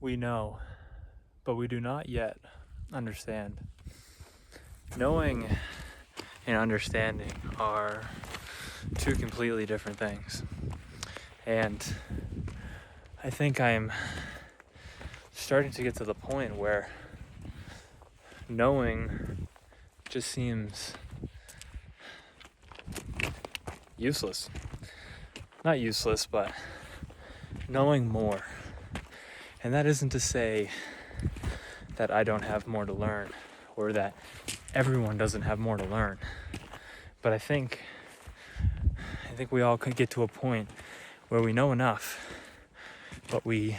We know, but we do not yet understand. Knowing and understanding are two completely different things. And I think I'm starting to get to the point where knowing just seems useless. Not useless, but knowing more. And that isn't to say that I don't have more to learn or that everyone doesn't have more to learn. But I think we all could get to a point where we know enough, but we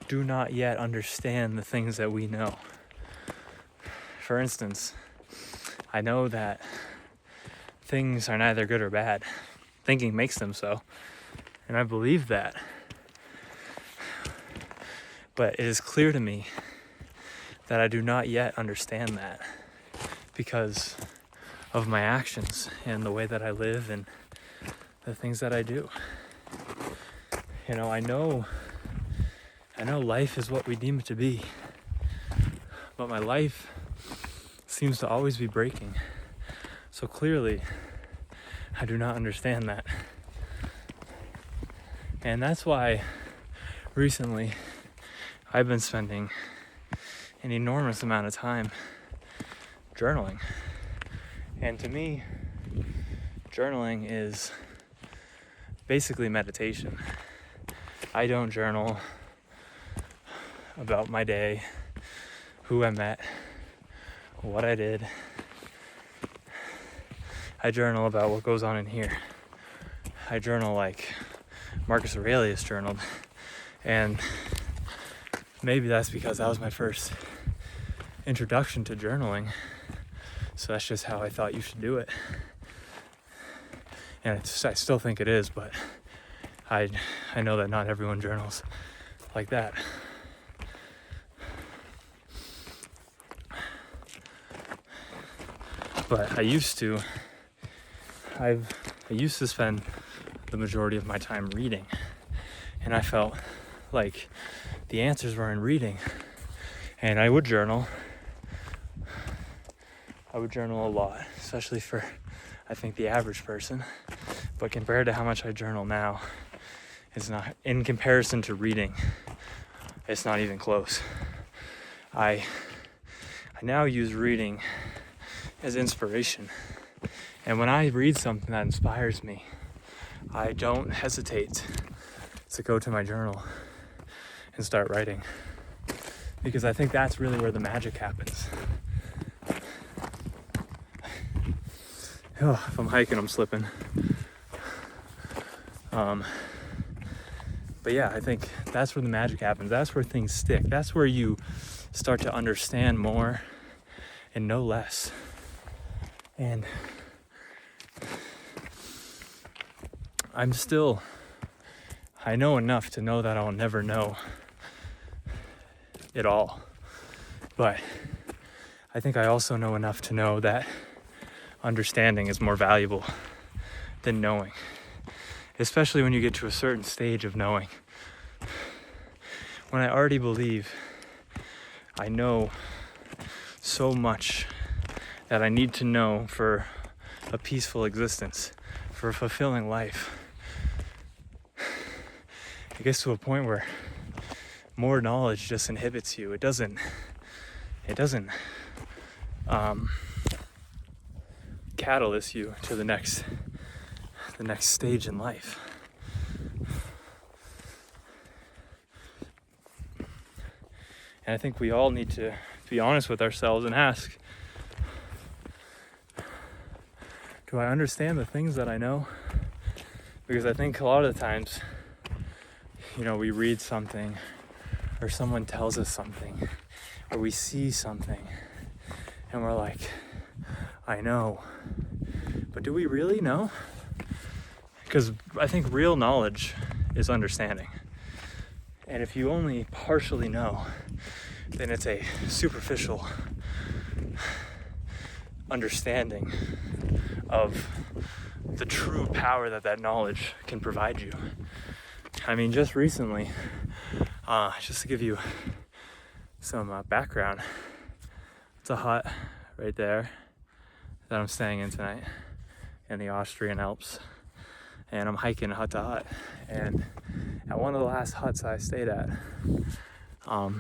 do not yet understand the things that we know. For instance, I know that things are neither good or bad. Thinking makes them so, and I believe that. But it is clear to me that I do not yet understand that because of my actions and the way that I live and the things that I do. I know life is what we deem it to be, but my life seems to always be breaking. So clearly, I do not understand that. And that's why recently I've been spending an enormous amount of time journaling. And to me, journaling is basically meditation. I don't journal about my day, who I met, what I did. I journal about what goes on in here. I journal like Marcus Aurelius journaled. And maybe that's because that was my first introduction to journaling. So that's just how I thought you should do it. And I still think it is, but I know that not everyone journals like that. But I used to spend the majority of my time reading, and I felt like the answers were in reading. And I would journal a lot, especially for I think the average person, but compared to how much I journal now, it's not, in comparison to reading, it's not even close. I now use reading as inspiration. And when I read something that inspires me, I don't hesitate to go to my journal and start writing. Because I think that's really where the magic happens. Oh, if I'm hiking, I'm slipping. But yeah, I think that's where the magic happens. That's where things stick. That's where you start to understand more and know less. And I know enough to know that I'll never know it all. But I think I also know enough to know that understanding is more valuable than knowing. Especially when you get to a certain stage of knowing. When I already believe I know so much that I need to know for a peaceful existence, for a fulfilling life. It gets to a point where more knowledge just inhibits you. It doesn't catalyst you to the next stage in life. And I think we all need to be honest with ourselves and ask, do I understand the things that I know? Because I think a lot of the times, we read something or someone tells us something or we see something and we're like, I know. But do we really know? Because I think real knowledge is understanding. And if you only partially know, then it's a superficial understanding of the true power that knowledge can provide you. I mean, just recently, Just to give you some background, it's a hut right there that I'm staying in tonight in the Austrian Alps, and I'm hiking hut to hut. And at one of the last huts I stayed at, I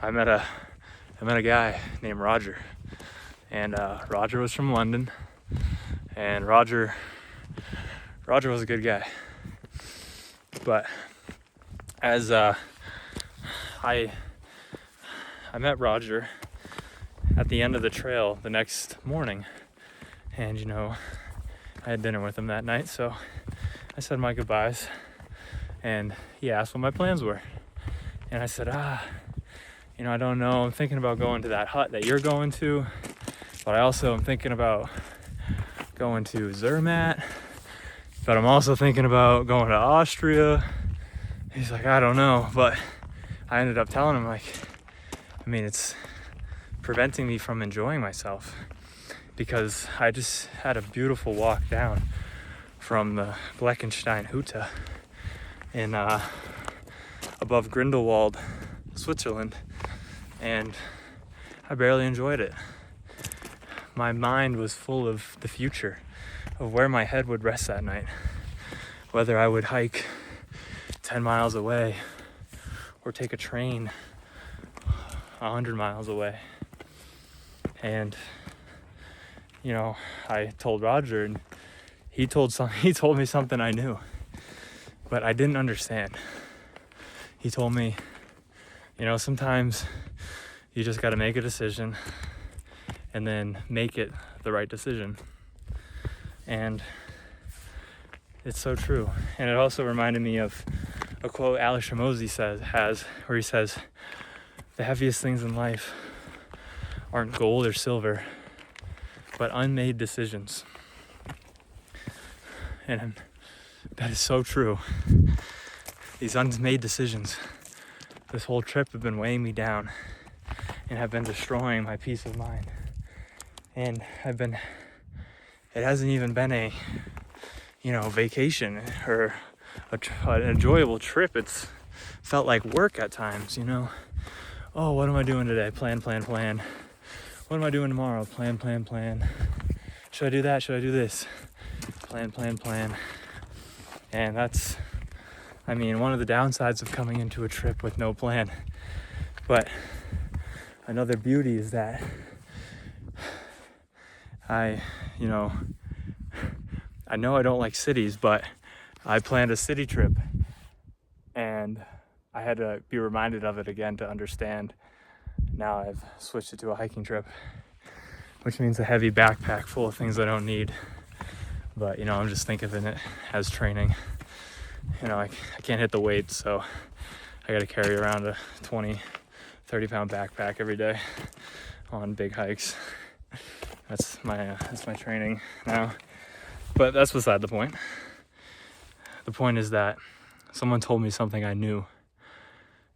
met a guy named Roger, and Roger was from London, and Roger was a good guy. But as I met Roger at the end of the trail the next morning, and you know, I had dinner with him that night, so I said my goodbyes, and he asked what my plans were, and I said, you know, I don't know, I'm thinking about going to that hut that you're going to, but I also am thinking about going to Zermatt, but I'm also thinking about going to Austria. He's like, I don't know, but I ended up telling him, like, I mean, it's preventing me from enjoying myself, because I just had a beautiful walk down from the Bleckenstein Hütte in above Grindelwald, Switzerland, and I barely enjoyed it. My mind was full of the future, of where my head would rest that night, whether I would hike 10 miles away or take a train 100 miles away. And you know, I told Roger, and he told me something I knew, but I didn't understand. He told me, you know, sometimes you just got to make a decision and then make it the right decision. And it's so true. And it also reminded me of a quote Alex Hormozi has, where he says, the heaviest things in life aren't gold or silver, but unmade decisions. And that is so true. These unmade decisions, this whole trip, have been weighing me down and have been destroying my peace of mind. And it hasn't even been a, you know, vacation or an enjoyable trip. It's felt like work at times, you know. Oh, what am I doing today? Plan. What am I doing tomorrow? Plan. Should I do that? Should I do this? Plan. And that's, I mean, one of the downsides of coming into a trip with no plan. But another beauty is that I know I don't like cities, but I planned a city trip, and I had to be reminded of it again to understand. Now I've switched it to a hiking trip, which means a heavy backpack full of things I don't need. But, you know, I'm just thinking of it as training. You know, I can't hit the weights, so I got to carry around a 20, 30-pound backpack every day on big hikes. That's my training now. But that's beside the point. The point is that someone told me something I knew.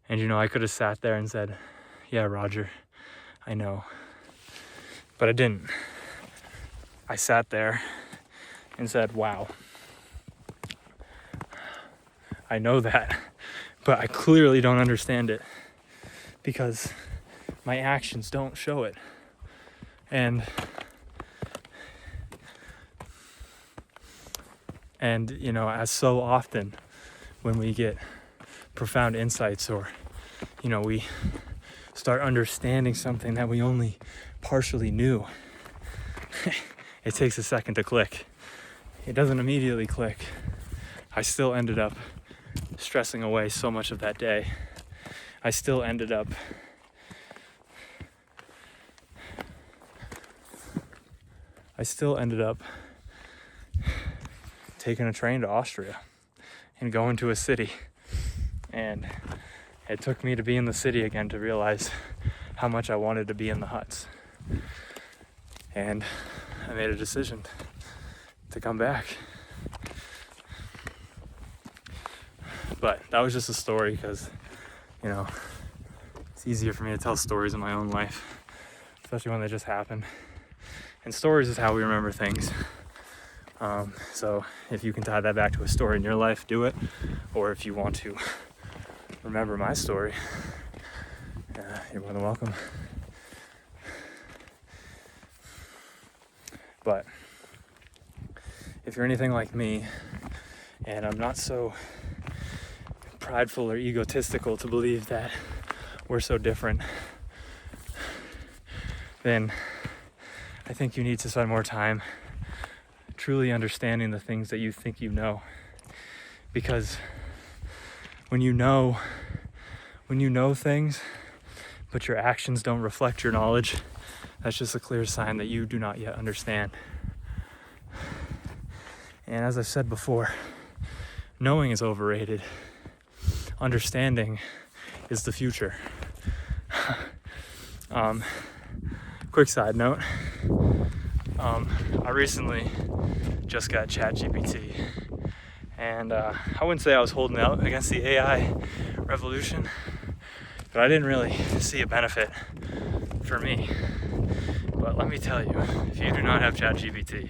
And, you know, I could have sat there and said, yeah, Roger, I know. But I didn't. I sat there and said, wow, I know that, but I clearly don't understand it because my actions don't show it. And you know, as so often when we get profound insights, or, you know, we start understanding something that we only partially knew, it takes a second to click. It doesn't immediately click. I still ended up stressing away so much of that day. I still ended up taking a train to Austria and going to a city. And it took me to be in the city again to realize how much I wanted to be in the huts. And I made a decision to come back. But that was just a story because, you know, it's easier for me to tell stories in my own life, especially when they just happen. And stories is how we remember things. So if you can tie that back to a story in your life, do it. Or if you want to remember my story, you're more than welcome. But if you're anything like me, and I'm not so prideful or egotistical to believe that we're so different, then I think you need to spend more time truly understanding the things that you think you know. Because when you know things, but your actions don't reflect your knowledge, that's just a clear sign that you do not yet understand. And as I've said before, knowing is overrated. Understanding is the future. Quick side note, I recently just got ChatGPT, and I wouldn't say I was holding out against the AI revolution, but I didn't really see a benefit for me. But let me tell you, if you do not have ChatGPT,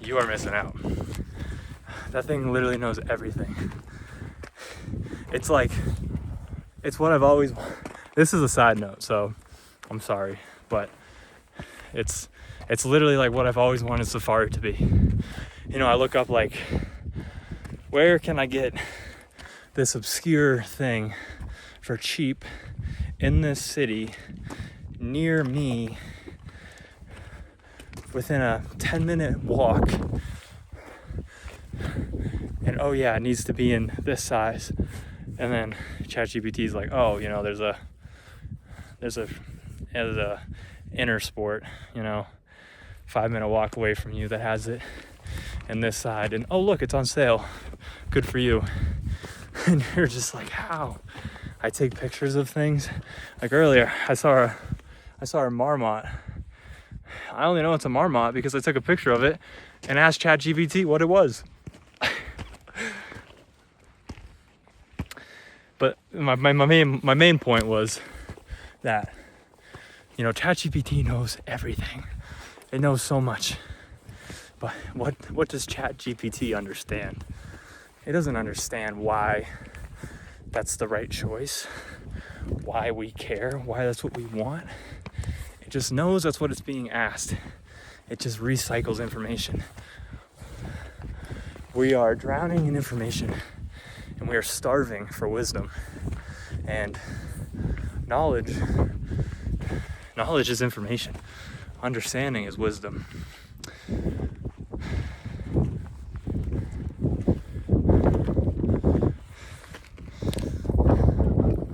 you are missing out. That thing literally knows everything. It's what I've always, this is a side note, so I'm sorry, but it's literally like what I've always wanted Safari to be. You know, I look up like, where can I get this obscure thing for cheap in this city near me within a 10-minute walk, and oh yeah, it needs to be in this size. And then ChatGPT is like, oh, you know, there's a inner sport, you know, 5-minute walk away from you that has it in this side, and oh look, it's on sale, good for you. And you're just like, how? I take pictures of things. Like earlier, I saw a marmot. I only know it's a marmot because I took a picture of it and asked ChatGPT what it was. But my main point was that, you know, ChatGPT knows everything. It knows so much. But what does ChatGPT understand? It doesn't understand why that's the right choice, why we care, why that's what we want. It just knows that's what it's being asked. It just recycles information. We are drowning in information, and we are starving for wisdom. And knowledge is information. Understanding is wisdom.